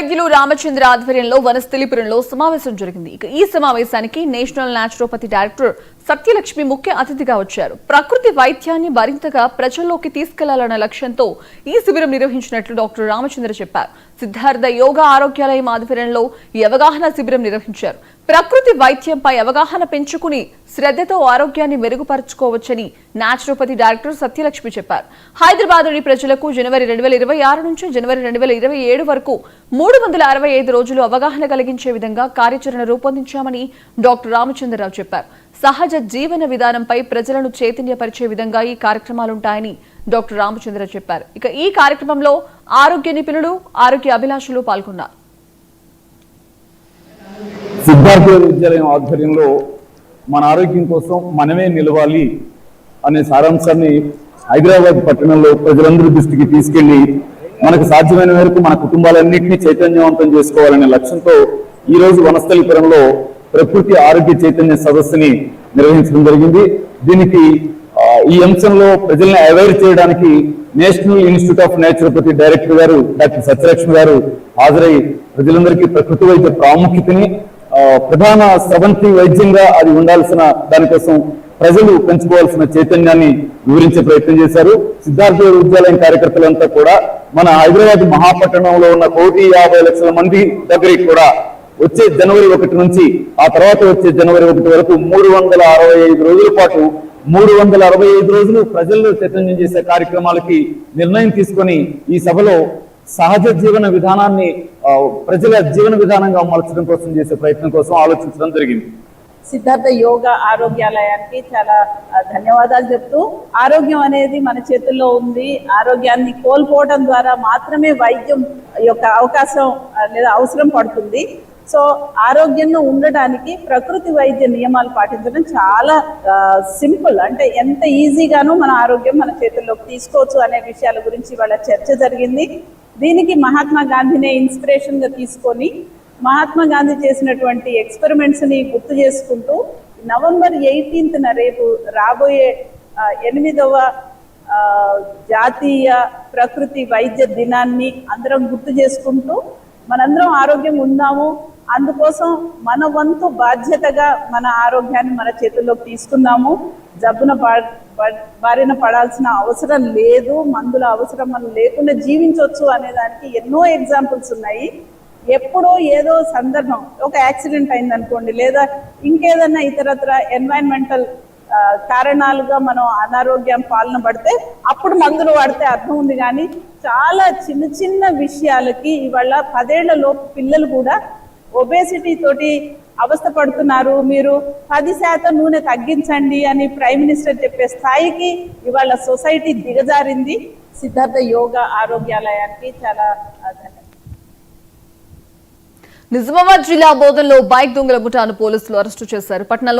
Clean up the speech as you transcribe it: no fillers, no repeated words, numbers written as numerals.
వైద్యులు రామచంద్ర ఆధ్వర్యంలో వనస్థలిపురంలో సమావేశం జరిగింది. ఈ సమావేశానికి నేషనల్ న్యాచురోపతి డైరెక్టర్ సత్యలక్ష్మి ముఖ్య అతిథిగా వచ్చారు. ప్రకృతి వైద్యాన్ని మరింతగా ప్రజల్లోకి తీసుకెళ్లాలన్న లక్ష్యంతో ఈ శిబిరం నిర్వహించినట్లు డాక్టర్ రామచంద్ర చెప్పారు. సిద్ధార్థ యోగా ఆరోగ్యాలయం ఆధ్వర్యంలో ఈ అవగాహన శిబిరం నిర్వహించారు. ప్రకృతి వైద్యంపై అవగాహన పెంచుకుని శ్రద్ధతో ఆరోగ్యాన్ని మెరుగుపరుచుకోవచ్చని న్యాచురోపతి డైరెక్టర్ సత్యలక్ష్మి చెప్పారు. హైదరాబాద్లోని ప్రజలకు జనవరి 2026 నుంచి జనవరి 2027 వరకు 365 రోజులు అవగాహన కలిగించే విధంగా కార్యాచరణ రూపొందించామని డాక్టర్ రామచంద్రరావు చెప్పారు. సహజ జీవన విధానంపై ప్రజలను చైతన్యపరిచే విధంగా ఈ కార్యక్రమాలుంటాయని డాక్టర్ రామచంద్ర చెప్పారు. ఈ కార్యక్రమంలో ఆరోగ్య నిపుణులు, ఆరోగ్య అభిలాషులు పాల్గొన్నారు. సిద్ధార్థ విద్యాలయం ఆధ్వర్యంలో మన ఆరోగ్యం కోసం మనమే నిలవాలి అనే సారాంశాన్ని హైదరాబాద్ పట్టణంలో ప్రజలందరి దృష్టికి తీసుకెళ్లి మనకు సాధ్యమైన మేరకు మన కుటుంబాలన్నింటినీ చైతన్యవంతం చేసుకోవాలనే లక్ష్యంతో ఈ రోజు వనస్థలిపురంలో ప్రకృతి ఆరోగ్య చైతన్య సదస్సుని నిర్వహించడం జరిగింది. దీనికి ఈ అంశంలో ప్రజల్ని అవేర్ చేయడానికి national institute of naturopathy director గారు డాక్టర్ సత్యలక్ష్మి గారు హాజరై ప్రజలందరికీ ప్రకృతి వైద్య ప్రాముఖ్యతని, ప్రధాన స్రవంతి వైద్యంగా అది ఉండాల్సిన దానికోసం ప్రజలు పెంచుకోవాల్సిన చైతన్యాన్ని వివరించే ప్రయత్నం చేశారు. సిద్ధార్థ విద్యాలయం కార్యకర్తలంతా కూడా మన హైదరాబాద్ మహాపట్టణంలో ఉన్న 1,50,00,000 మంది దగ్గరికి కూడా వచ్చే జనవరి 1 నుంచి ఆ తర్వాత వచ్చే జనవరి 1 వరకు 365 రోజుల పాటు 365 రోజులు ప్రజల్లో చైతన్యం చేసే కార్యక్రమాలకి నిర్ణయం తీసుకొని ఈ సభలో సహజ జీవన విధానాన్ని ప్రజల జీవన విధానంగా మలచడం కోసం చేసే ప్రయత్నం కోసం ఆలోచించడం జరిగింది. సిద్ధార్థ యోగా ఆరోగ్యాలయానికి చాలా ధన్యవాదాలు చెప్తూ, ఆరోగ్యం అనేది మన చేతుల్లో ఉంది. ఆరోగ్యాన్ని కోల్పోవడం ద్వారా మాత్రమే వైద్యం యొక్క అవకాశం లేదా అవసరం పడుతుంది. సో ఆరోగ్యంగా ఉండడానికి ప్రకృతి వైద్య నియమాలు పాటించడం చాలా సింపుల్. అంటే ఎంత ఈజీగానూ మన ఆరోగ్యం మన చేతుల్లోకి తీసుకోవచ్చు అనే విషయాల గురించి వాళ్ళ చర్చ జరిగింది. దీనికి మహాత్మా గాంధీనే ఇన్స్పిరేషన్ గా తీసుకొని మహాత్మా గాంధీ చేసినటువంటి ఎక్స్పెరిమెంట్స్ ని గుర్తు చేసుకుంటూ నవంబర్ 18న రేపు రాబోయే 8వ జాతీయ ప్రకృతి వైద్య దినాన్ని అందరం గుర్తు చేసుకుంటూ మనందరం ఆరోగ్యంగా ఉందాము, అందుకోసం మన వంతు బాధ్యతగా మన ఆరోగ్యాన్ని మన చేతుల్లోకి తీసుకుందాము. జబ్బున బారిన పడాల్సిన అవసరం లేదు, మందుల అవసరం లేకుండా జీవించవచ్చు అనే దానికి ఎన్నో ఎగ్జాంపుల్స్ ఉన్నాయి. ఎప్పుడో ఏదో సందర్భం, ఒక యాక్సిడెంట్ అయిందనుకోండి, లేదా ఇంకేదన్నా ఇతరత్ర ఎన్వైరన్మెంటల్ కారణాలుగా మనం అనారోగ్యం పాలన పడితే అప్పుడు మందులు వాడితే అర్థం ఉంది. కానీ చాలా చిన్న చిన్న విషయాలకి ఇవాళ 10 ఏళ్ల లోపు పిల్లలు కూడా ఒబేసిటీ తోటి అవస్థ పడుతున్నారు. మీరు 10% నూనె తగ్గించండి అని ప్రైమ్ మినిస్టర్ చెప్పే స్థాయికి ఇవాళ సొసైటీ దిగజారింది. సిద్ధార్థ యోగా ఆరోగ్యాలయానికి చాలా ధన్యవాదాలు. నిజామాబాద్ జిల్లా బోధన్లో బైక్ దొంగల ముఠాను పోలీసులు అరెస్టు చేశారు. పట్టణంలో